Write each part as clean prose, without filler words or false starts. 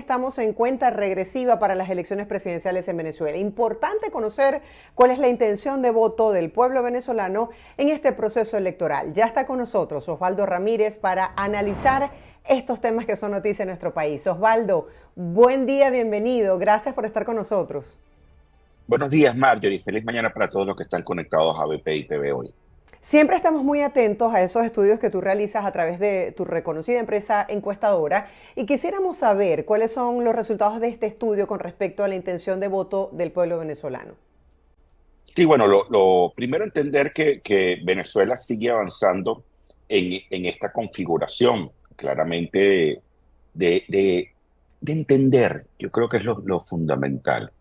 Estamos en cuenta regresiva para las elecciones presidenciales en Venezuela. Importante conocer cuál es la intención de voto del pueblo venezolano en este proceso electoral. Ya está con nosotros Osvaldo Ramírez para analizar estos temas que son noticia en nuestro país. Osvaldo, buen día, bienvenido. Gracias por estar con nosotros. Buenos días, Marjorie. Feliz mañana para todos los que están conectados a BP y TV hoy. Siempre estamos muy atentos a esos estudios que tú realizas a través de tu reconocida empresa encuestadora y quisiéramos saber cuáles son los resultados de este estudio con respecto a la intención de voto del pueblo venezolano. Sí, bueno, lo primero entender que Venezuela sigue avanzando en esta configuración, claramente de entender, yo creo que es lo fundamental,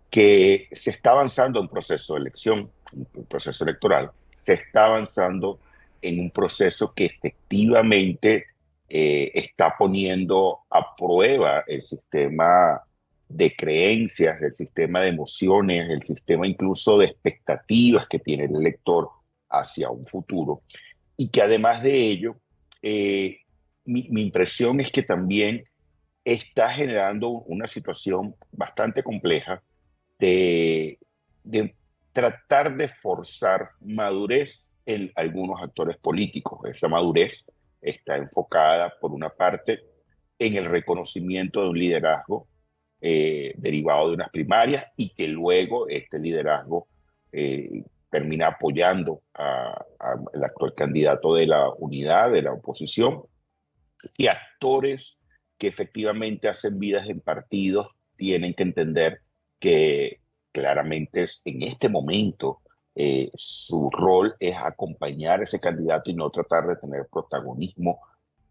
que se está avanzando en un proceso de elección, un proceso electoral, se está avanzando en un proceso que efectivamente está poniendo a prueba el sistema de creencias, el sistema de emociones, el sistema incluso de expectativas que tiene el elector hacia un futuro. Y que además de ello, eh, mi impresión es que también está generando una situación bastante compleja de, de tratar de forzar madurez en algunos actores políticos. Esa madurez está enfocada, por una parte, en el reconocimiento de un liderazgo derivado de unas primarias y que luego este liderazgo termina apoyando al actual candidato de la unidad, de la oposición, y actores que efectivamente hacen vidas en partidos tienen que entender que claramente en este momento su rol es acompañar a ese candidato y no tratar de tener protagonismo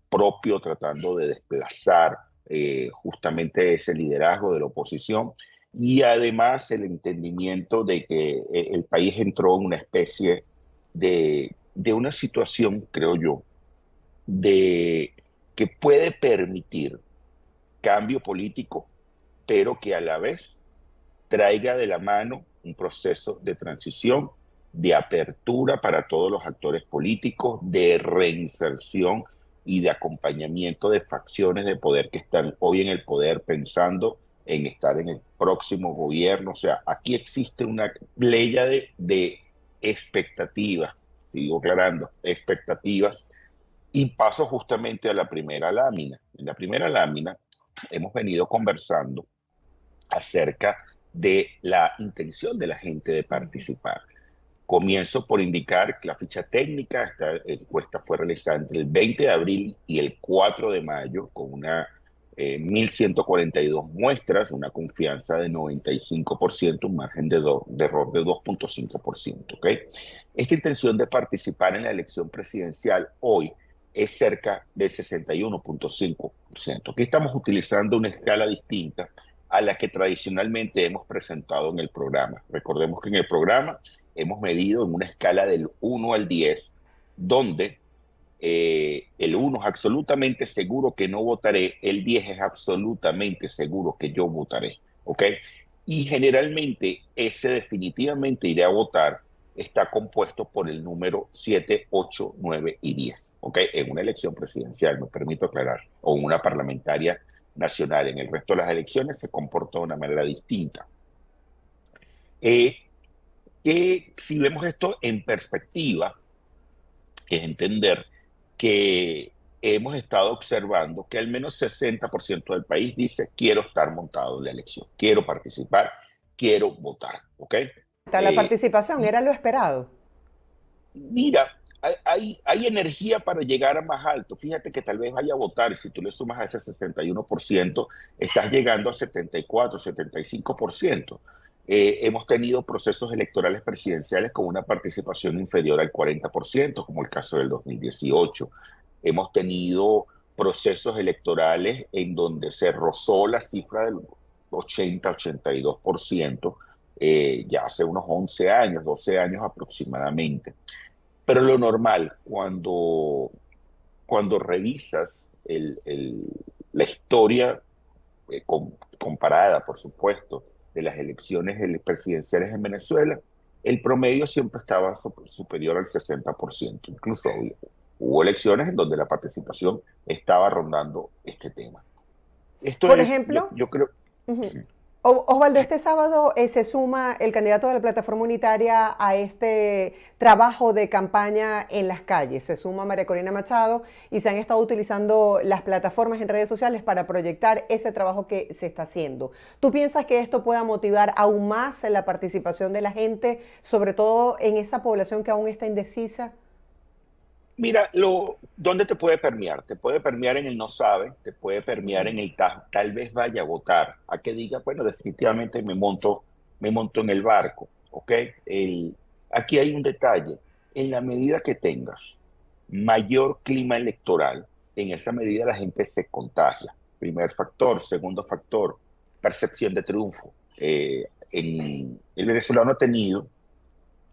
propio, tratando de desplazar justamente ese liderazgo de la oposición. Y además el entendimiento de que el país entró en una especie de una situación, creo yo, de que puede permitir cambio político, pero que a la vez traiga de la mano un proceso de transición, de apertura para todos los actores políticos, de reinserción y de acompañamiento de facciones de poder que están hoy en el poder pensando en estar en el próximo gobierno. O sea, aquí existe una playa de expectativas, sigo aclarando, expectativas, y paso justamente a la primera lámina. En la primera lámina hemos venido conversando acerca de la intención de la gente de participar. Comienzo por indicar que la ficha técnica, esta encuesta fue realizada entre el 20 de abril y el 4 de mayo con una 1.142 muestras, una confianza de 95%, un margen de error de 2.5%. ¿Okay? Esta intención de participar en la elección presidencial hoy es cerca del 61.5%. Aquí estamos utilizando una escala distinta a la que tradicionalmente hemos presentado en el programa. Recordemos que en el programa hemos medido en una escala del 1 al 10, donde el 1 es absolutamente seguro que no votaré, el 10 es absolutamente seguro que yo votaré, ¿ok? Y generalmente ese definitivamente iré a votar está compuesto por el número 7, 8, 9 y 10, ¿ok? En una elección presidencial, me permito aclarar, o en una parlamentaria nacional. En el resto de las elecciones se comporta de una manera distinta. Eh, que si vemos esto en perspectiva, es entender que hemos estado observando que al menos 60% del país dice quiero estar montado en la elección, quiero participar, quiero votar, ¿ok? La Eh, participación y era lo esperado. mira, hay energía para llegar a más alto. Fíjate que tal vez vaya a votar y si tú le sumas a ese 61%, estás llegando a 74, 75%. Hemos tenido procesos electorales presidenciales con una participación inferior al 40%, como el caso del 2018. Hemos tenido procesos electorales en donde se rozó la cifra del 80-82%, ya hace unos 11 años, 12 años aproximadamente. Pero lo normal, cuando revisas la historia comparada, por supuesto, de las elecciones presidenciales en Venezuela, el promedio siempre estaba superior al 60%. Incluso hubo elecciones en donde la participación estaba rondando este tema. Esto Por es, ejemplo, yo creo, ujú. sí. Osvaldo, este sábado se suma el candidato de la plataforma unitaria a este trabajo de campaña en las calles. Se suma María Corina Machado y se han estado utilizando las plataformas en redes sociales para proyectar ese trabajo que se está haciendo. ¿Tú piensas que esto pueda motivar aún más la participación de la gente, sobre todo en esa población que aún está indecisa? Mira, ¿dónde te puede permear? Te puede permear en el no sabe, te puede permear en el tal vez vaya a votar, a que diga, bueno, definitivamente me monto en el barco, ¿ok? Aquí hay un detalle, en la medida que tengas mayor clima electoral, en esa medida la gente se contagia. Primer factor, segundo factor, percepción de triunfo. El venezolano ha tenido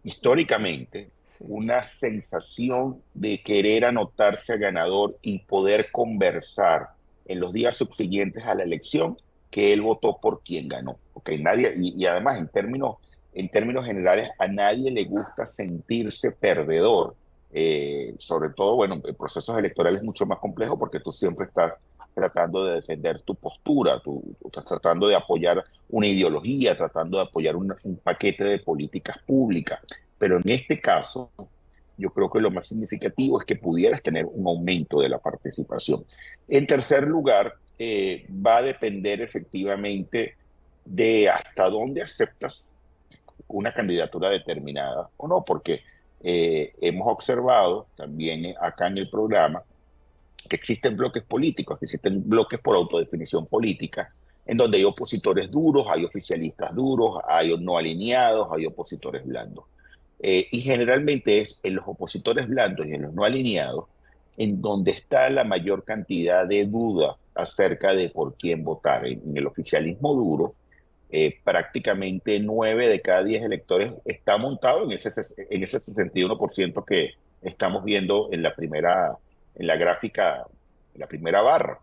históricamente Sí. una sensación de querer anotarse a ganador y poder conversar en los días subsiguientes a la elección que él votó por quien ganó. ¿Okay? Y además, en términos generales, a nadie le gusta sentirse perdedor. Sobre todo, bueno, el proceso electoral es mucho más complejo porque tú siempre estás tratando de defender tu postura, tú estás tratando de apoyar una ideología, tratando de apoyar un paquete de políticas públicas. Pero en este caso, yo creo que lo más significativo es que pudieras tener un aumento de la participación. En tercer lugar, va a depender efectivamente de hasta dónde aceptas una candidatura determinada o no, porque hemos observado también acá en el programa que existen bloques políticos, que existen bloques por autodefinición política, en donde hay opositores duros, hay oficialistas duros, hay no alineados, hay opositores blandos. Y generalmente es en los opositores blandos y en los no alineados en donde está la mayor cantidad de dudas acerca de por quién votar. En el oficialismo duro, prácticamente 9 de cada 10 electores está montado en ese 61% que estamos viendo en la gráfica, en la primera barra.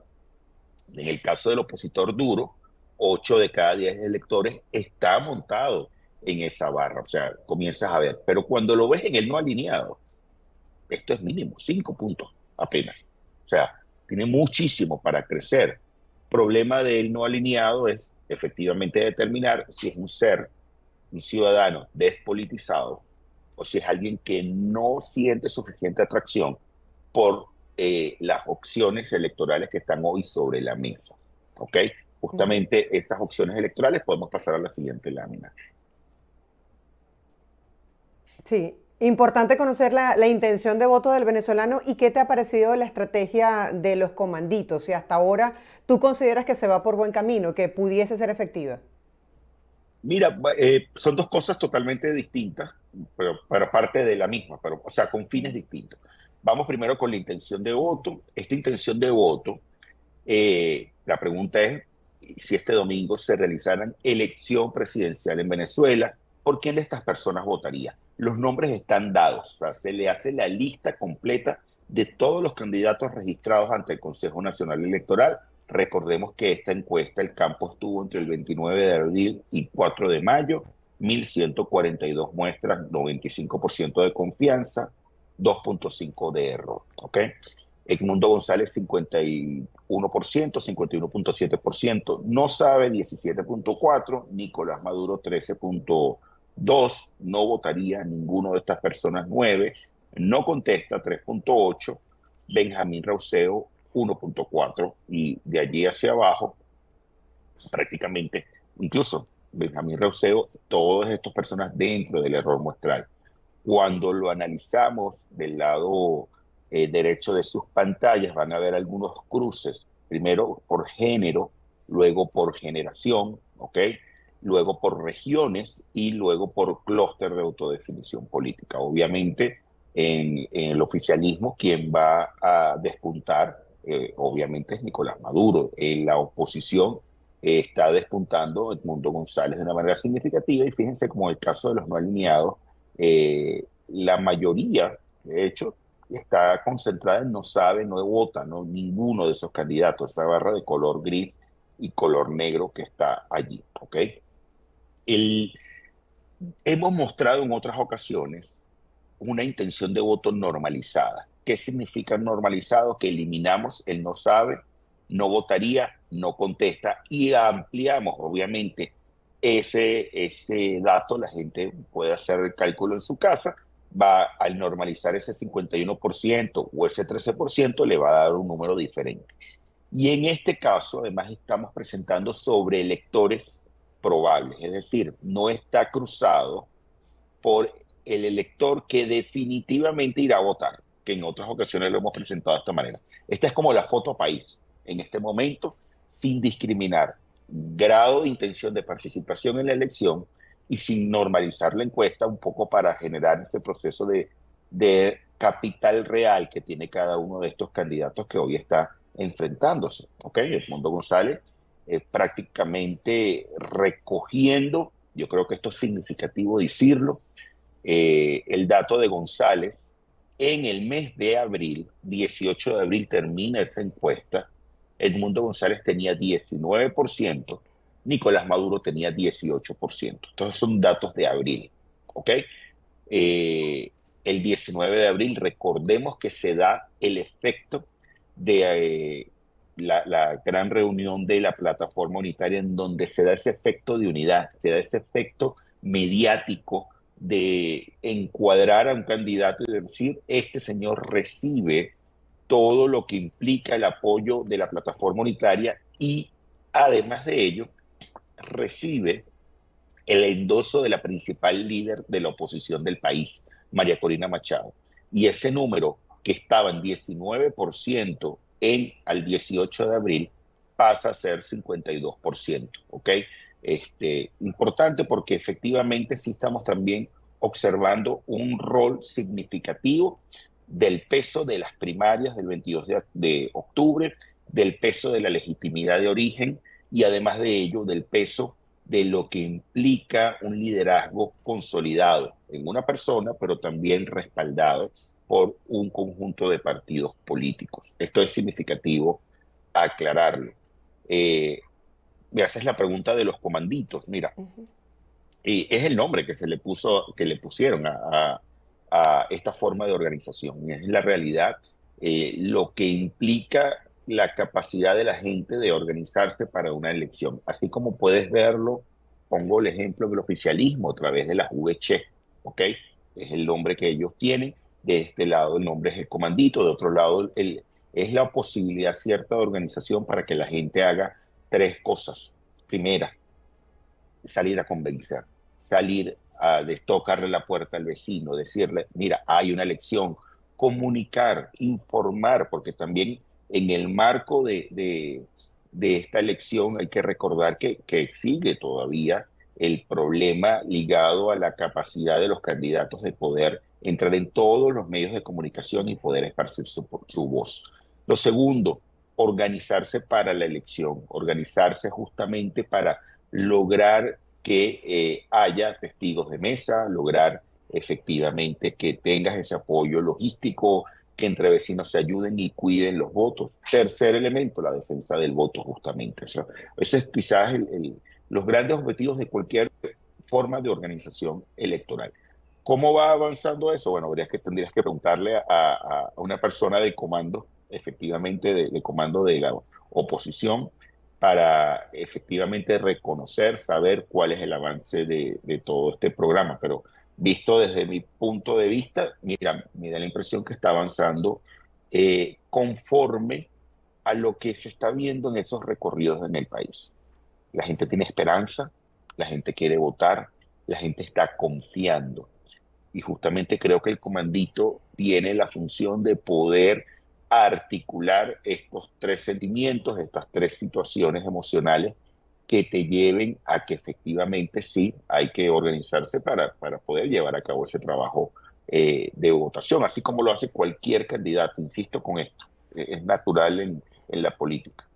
En el caso del opositor duro, 8 de cada 10 electores está montado en esa barra, o sea, comienzas a ver. Pero cuando lo ves en el no alineado, esto es mínimo, 5 puntos apenas. O sea, tiene muchísimo para crecer. Problema del no alineado es efectivamente determinar si es un ser, un ciudadano despolitizado o si es alguien que no siente suficiente atracción por las opciones electorales que están hoy sobre la mesa. ¿Ok? Justamente esas opciones electorales podemos pasar a la siguiente lámina. Sí, importante conocer la intención de voto del venezolano y qué te ha parecido la estrategia de los comanditos. Si hasta ahora tú consideras que se va por buen camino, que pudiese ser efectiva. Mira, son dos cosas totalmente distintas, pero para parte de la misma, pero, o sea, con fines distintos. Vamos primero con la intención de voto. Esta intención de voto, la pregunta es si este domingo se realizaran elección presidencial en Venezuela, ¿por quién de estas personas votaría? Los nombres están dados, o sea, se le hace la lista completa de todos los candidatos registrados ante el Consejo Nacional Electoral. Recordemos que esta encuesta, el campo estuvo entre el 29 de abril y 4 de mayo, 1.142 muestras, 95% de confianza, 2.5 de error. ¿Ok? Edmundo González 51%, 51.7%, no sabe 17.4%, Nicolás Maduro 13.2%, no votaría ninguno de estas personas 9%, no contesta 3.8%, Benjamín Rauseo 1.4% y de allí hacia abajo prácticamente, incluso Benjamín Rauseo, todas estas personas dentro del error muestral. Cuando lo analizamos del lado derecho de sus pantallas, van a ver algunos cruces, primero por género, luego por generación, ¿ok? Luego por regiones y luego por clúster de autodefinición política. Obviamente, en el oficialismo, quien va a despuntar, obviamente, es Nicolás Maduro. En la oposición está despuntando Edmundo González de una manera significativa y fíjense como el caso de los no alineados, la mayoría, de hecho, está concentrada en no sabe, no vota, no ninguno de esos candidatos, esa barra de color gris y color negro que está allí, ¿ok? El, Hemos mostrado en otras ocasiones una intención de voto normalizada. ¿Qué significa normalizado? Que eliminamos el no sabe no votaría, no contesta, y ampliamos obviamente ese dato. La gente puede hacer el cálculo en su casa, va al normalizar ese 51% o ese 13%, le va a dar un número diferente. Y en este caso, además, estamos presentando sobre electores probables, es decir, no está cruzado por el elector que definitivamente irá a votar, que en otras ocasiones lo hemos presentado de esta manera. Esta es como la foto país en este momento, sin discriminar grado de intención de participación en la elección y sin normalizar la encuesta un poco para generar ese proceso de capital real que tiene cada uno de estos candidatos que hoy está enfrentándose. ¿Ok? Edmundo González prácticamente recogiendo, yo creo que esto es significativo decirlo, el dato de González en el mes de abril, 18 de abril termina esa encuesta, Edmundo González tenía 19%, Nicolás Maduro tenía 18%. Estos son datos de abril, ¿ok? El 19 de abril, recordemos que se da el efecto de la gran reunión de la plataforma unitaria, en donde se da ese efecto de unidad, se da ese efecto mediático de encuadrar a un candidato y decir, este señor recibe todo lo que implica el apoyo de la plataforma unitaria y además de ello recibe el endoso de la principal líder de la oposición del país, María Corina Machado. Y ese número, que estaba en 19% al 18 de abril, pasa a ser 52%. ¿Ok? Importante porque efectivamente sí estamos también observando un rol significativo del peso de las primarias del 22 de octubre, del peso de la legitimidad de origen y además de ello del peso de lo que implica un liderazgo consolidado en una persona, pero también respaldado por un conjunto de partidos políticos. Esto es significativo aclararlo. Me haces la pregunta de los comanditos. Mira, es el nombre que se le puso, que le pusieron a esta forma de organización. Es la realidad, lo que implica la capacidad de la gente de organizarse para una elección. Así como puedes verlo, pongo el ejemplo del oficialismo a través de la VC, ¿ok? Es el nombre que ellos tienen. De este lado el nombre es el comandito, de otro lado es la posibilidad cierta de organización para que la gente haga tres cosas. Primera, salir a convencer, salir a tocarle la puerta al vecino, decirle, mira, hay una elección, comunicar, informar, porque también en el marco de esta elección hay que recordar que sigue todavía el problema ligado a la capacidad de los candidatos de poder entrar en todos los medios de comunicación y poder esparcir su voz. Lo segundo, organizarse para la elección, organizarse justamente para lograr que haya testigos de mesa, lograr efectivamente que tengas ese apoyo logístico, que entre vecinos se ayuden y cuiden los votos. Tercer elemento, la defensa del voto justamente. O sea, ese es quizás los grandes objetivos de cualquier forma de organización electoral. ¿Cómo va avanzando eso? Bueno, tendrías que preguntarle a una persona del comando, efectivamente, de comando de la oposición, para efectivamente reconocer, saber cuál es el avance de todo este programa. Pero visto desde mi punto de vista, mira, me da la impresión que está avanzando conforme a lo que se está viendo en esos recorridos en el país. La gente tiene esperanza, la gente quiere votar, la gente está confiando. Y justamente creo que el comandito tiene la función de poder articular estos tres sentimientos, estas tres situaciones emocionales que te lleven a que efectivamente sí hay que organizarse para poder llevar a cabo ese trabajo de votación, así como lo hace cualquier candidato, insisto con esto, es natural en la política.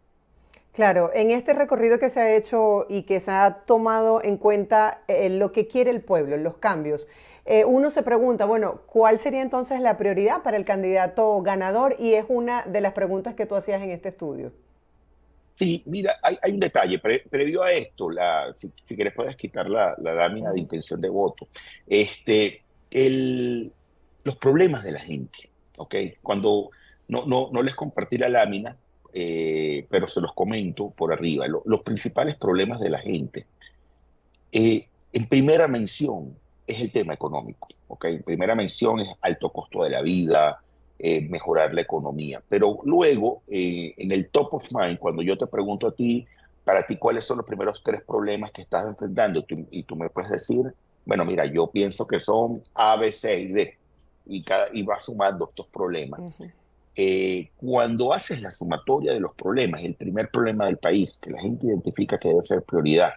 Claro, en este recorrido que se ha hecho y que se ha tomado en cuenta lo que quiere el pueblo, los cambios, uno se pregunta, bueno, ¿cuál sería entonces la prioridad para el candidato ganador? Y es una de las preguntas que tú hacías en este estudio. Sí, mira, hay un detalle. Previo a esto, si quieres puedes quitar la lámina de intención de voto. Este, los problemas de la gente, ¿ok? Cuando no les compartí la lámina, pero se los comento por arriba. Los principales problemas de la gente, en primera mención, es el tema económico. ¿Ok? En primera mención es alto costo de la vida, mejorar la economía. Pero luego, en el top of mind, cuando yo te pregunto a ti, para ti, ¿cuáles son los primeros tres problemas que estás enfrentando? Y tú me puedes decir, bueno, mira, yo pienso que son A, B, C y D. Y vas sumando estos problemas. Ujú. Cuando haces la sumatoria de los problemas, el primer problema del país, que la gente identifica que debe ser prioridad,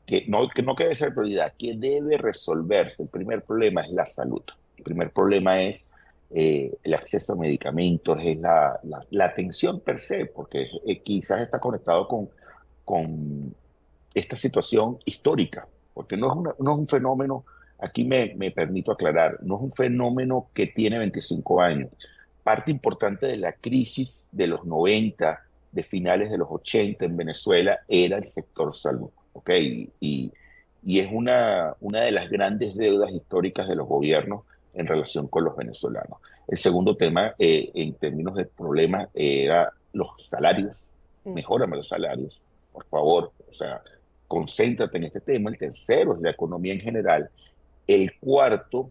que no debe ser prioridad, que debe resolverse, el primer problema es la salud. El primer problema es el acceso a medicamentos, es la atención per se, porque quizás está conectado con esta situación histórica, porque no es un fenómeno, aquí me permito aclarar, no es un fenómeno que tiene 25 años. Parte importante de la crisis de los 90, de finales de los 80 en Venezuela, era el sector salud, ¿ok? Y es una de las grandes deudas históricas de los gobiernos en relación con los venezolanos. El segundo tema, en términos de problemas, era los salarios. Ujú. Mejórame los salarios, por favor. O sea, concéntrate en este tema. El tercero es la economía en general. El cuarto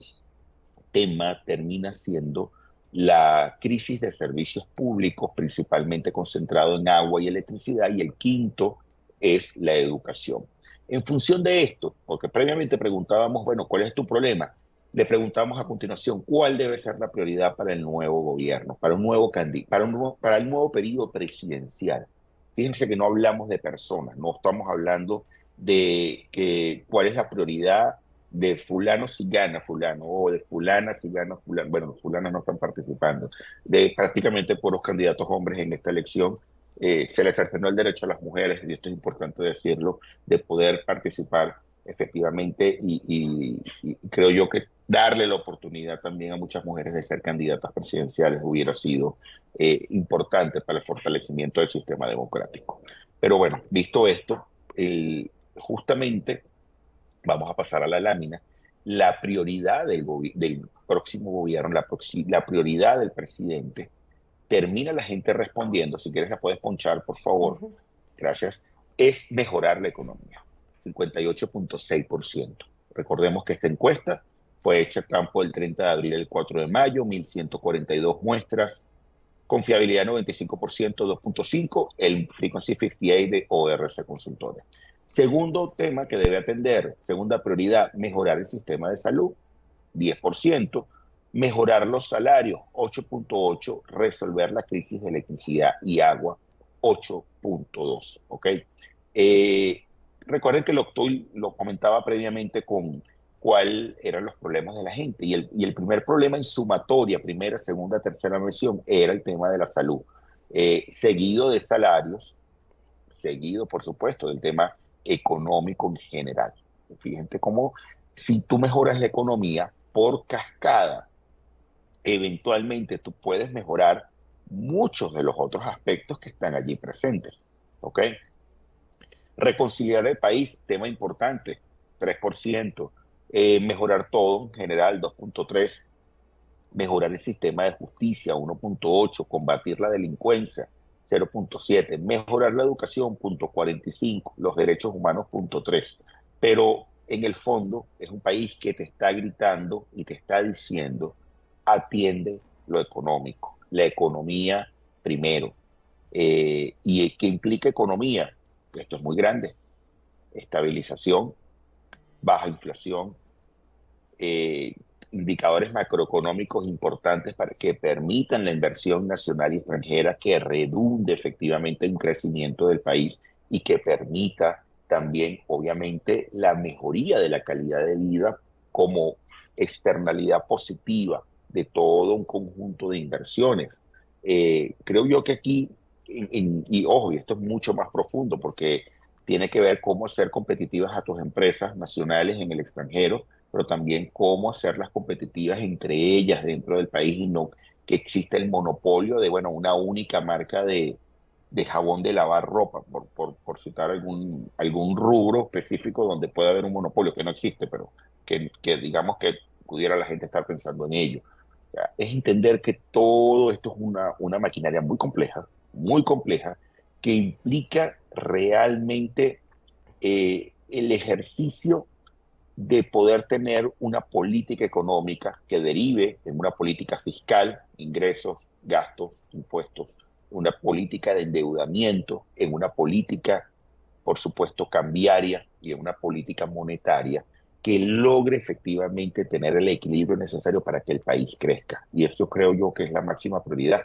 tema termina siendo la crisis de servicios públicos, principalmente concentrado en agua y electricidad, y el quinto es la educación. En función de esto, porque previamente preguntábamos, bueno, ¿cuál es tu problema? Le preguntamos a continuación, ¿cuál debe ser la prioridad para el nuevo gobierno, para un nuevo para el nuevo periodo presidencial? Fíjense que no hablamos de personas, no estamos hablando de cuál es la prioridad de fulano si gana fulano, o de fulana si gana fulano. Bueno, los fulanas no están participando. De prácticamente por los candidatos hombres en esta elección, se les cercenó el derecho a las mujeres, y esto es importante decirlo, de poder participar efectivamente y creo yo que darle la oportunidad también a muchas mujeres de ser candidatas presidenciales hubiera sido importante para el fortalecimiento del sistema democrático. Pero bueno, visto esto, justamente vamos a pasar a la lámina. La prioridad del próximo gobierno, la prioridad del presidente, termina la gente respondiendo, si quieres la puedes ponchar, por favor, Ujú. gracias, es mejorar la economía, 58.6%. Recordemos que esta encuesta fue hecha a campo el 30 de abril al 4 de mayo, 1.142 muestras, confiabilidad 95%, 2.5, el Frequency 58 de ORC Consultores. Segundo tema que debe atender, segunda prioridad, mejorar el sistema de salud, 10%, mejorar los salarios, 8.8, resolver la crisis de electricidad y agua, 8.2, ¿ok? Eh, Recuerden que lo comentaba previamente con cuáles eran los problemas de la gente. Y el primer problema en sumatoria, primera, segunda, tercera mención, era el tema de la salud. Seguido de salarios, seguido, por supuesto, del tema económico en general. Fíjense cómo si tú mejoras la economía por cascada, eventualmente tú puedes mejorar muchos de los otros aspectos que están allí presentes. ¿Ok? Reconciliar el país, tema importante, 3%. Mejorar todo en general, 2.3%. Mejorar el sistema de justicia, 1.8%. Combatir la delincuencia, 0.7%. Mejorar la educación, 0.45%. Los derechos humanos, 0.3%. Pero en el fondo es un país que te está gritando y te está diciendo, atiende lo económico, la economía primero. ¿Y qué implica economía? Esto es muy grande. Estabilización, baja inflación, eh, indicadores macroeconómicos importantes para que permitan la inversión nacional y extranjera que redunde efectivamente en un crecimiento del país y que permita también, obviamente, la mejoría de la calidad de vida como externalidad positiva de todo un conjunto de inversiones. Creo yo que aquí, y ojo, y esto es mucho más profundo porque tiene que ver cómo hacer competitivas a tus empresas nacionales en el extranjero, pero también cómo hacerlas competitivas entre ellas dentro del país y no que exista el monopolio de, bueno, una única marca de jabón de lavar ropa, por citar algún rubro específico donde pueda haber un monopolio, que no existe, pero que digamos que pudiera la gente estar pensando en ello. O sea, es entender que todo esto es una maquinaria muy compleja, muy compleja que implica realmente el ejercicio de poder tener una política económica que derive en una política fiscal, ingresos, gastos, impuestos, una política de endeudamiento, en una política, por supuesto, cambiaria y en una política monetaria que logre efectivamente tener el equilibrio necesario para que el país crezca. Y eso creo yo que es la máxima prioridad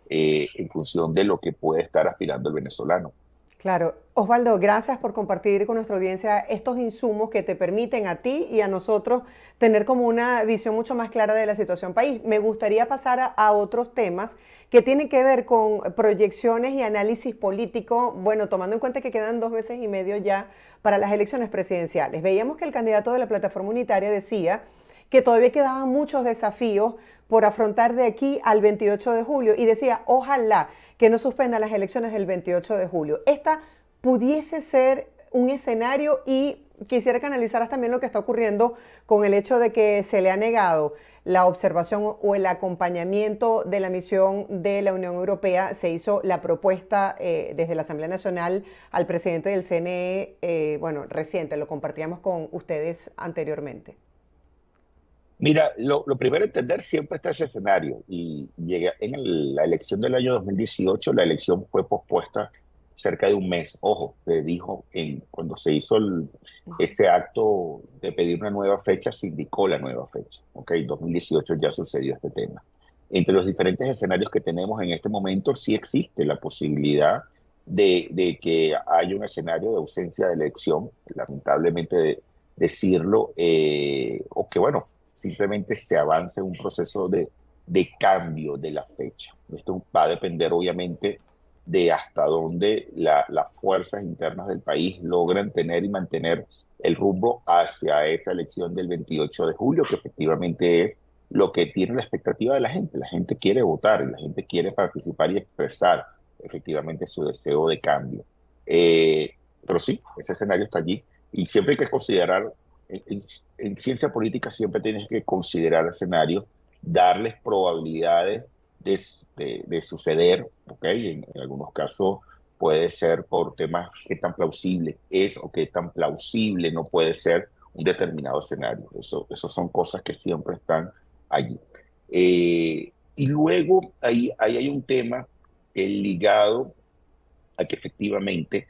en función de lo que puede estar aspirando el venezolano. Claro. Osvaldo, gracias por compartir con nuestra audiencia estos insumos que te permiten a ti y a nosotros tener como una visión mucho más clara de la situación país. Me gustaría pasar a otros temas que tienen que ver con proyecciones y análisis político, bueno, tomando en cuenta que quedan 2 meses y medio ya para las elecciones presidenciales. Veíamos que el candidato de la Plataforma Unitaria decía que todavía quedaban muchos desafíos por afrontar de aquí al 28 de julio y decía, ojalá que no suspendan las elecciones del 28 de julio. Esta pudiese ser un escenario y quisiera que analizaras también lo que está ocurriendo con el hecho de que se le ha negado la observación o el acompañamiento de la misión de la Unión Europea. Se hizo la propuesta desde la Asamblea Nacional al presidente del CNE, bueno, reciente, lo compartíamos con ustedes anteriormente. Mira, lo primero a entender siempre está ese escenario y llega la elección del año 2018, la elección fue pospuesta cerca de un mes. Ojo, se dijo cuando se hizo ese acto de pedir una nueva fecha, se indicó la nueva fecha. Ok, en 2018 ya sucedió este tema. Entre los diferentes escenarios que tenemos en este momento, sí existe la posibilidad de que haya un escenario de ausencia de elección, lamentablemente decirlo, o que bueno, simplemente se avance en un proceso de cambio de la fecha. Esto va a depender obviamente de hasta dónde las fuerzas internas del país logran tener y mantener el rumbo hacia esa elección del 28 de julio, que efectivamente es lo que tiene la expectativa de la gente. La gente quiere votar y la gente quiere participar y expresar efectivamente su deseo de cambio. Eh, pero sí, ese escenario está allí y siempre hay que considerar en ciencia política siempre tienes que considerar escenarios, darles probabilidades de suceder, ¿ok? En algunos casos puede ser por temas qué tan plausible es o qué tan plausible no puede ser un determinado escenario. Eso son cosas que siempre están allí. Y luego ahí hay un tema ligado a que efectivamente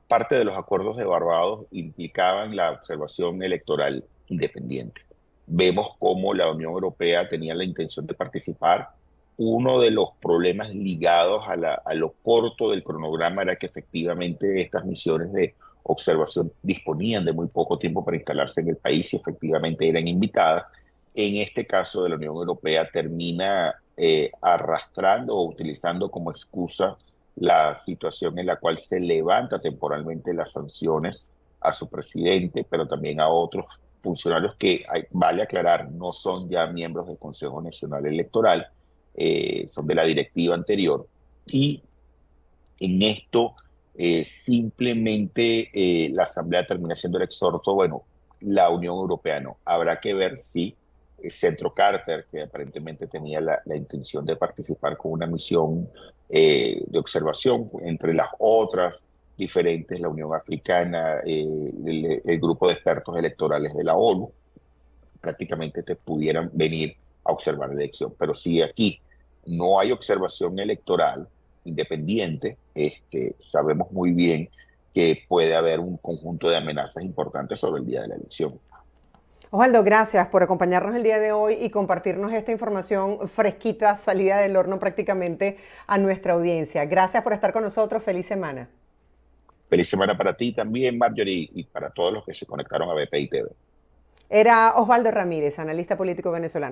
parte de los acuerdos de Barbados implicaban la observación electoral independiente. Vemos cómo la Unión Europea tenía la intención de participar. Uno de los problemas ligados a lo corto del cronograma era que efectivamente estas misiones de observación disponían de muy poco tiempo para instalarse en el país y efectivamente eran invitadas. En este caso de la Unión Europea termina arrastrando o utilizando como excusa la situación en la cual se levanta temporalmente las sanciones a su presidente, pero también a otros funcionarios que, vale aclarar, no son ya miembros del Consejo Nacional Electoral, son de la directiva anterior. Y en esto simplemente la Asamblea termina siendo el exhorto, bueno, la Unión Europea no. Habrá que ver si Centro Carter, que aparentemente tenía la intención de participar con una misión de observación, entre las otras diferentes, la Unión Africana, el grupo de expertos electorales de la ONU, prácticamente te pudieran venir a observar la elección. Pero si aquí no hay observación electoral independiente, sabemos muy bien que puede haber un conjunto de amenazas importantes sobre el día de la elección. Osvaldo, gracias por acompañarnos el día de hoy y compartirnos esta información fresquita, salida del horno prácticamente a nuestra audiencia. Gracias por estar con nosotros. Feliz semana. Feliz semana para ti también, Marjorie, y para todos los que se conectaron a BPI TV. Era Osvaldo Ramírez, analista político venezolano.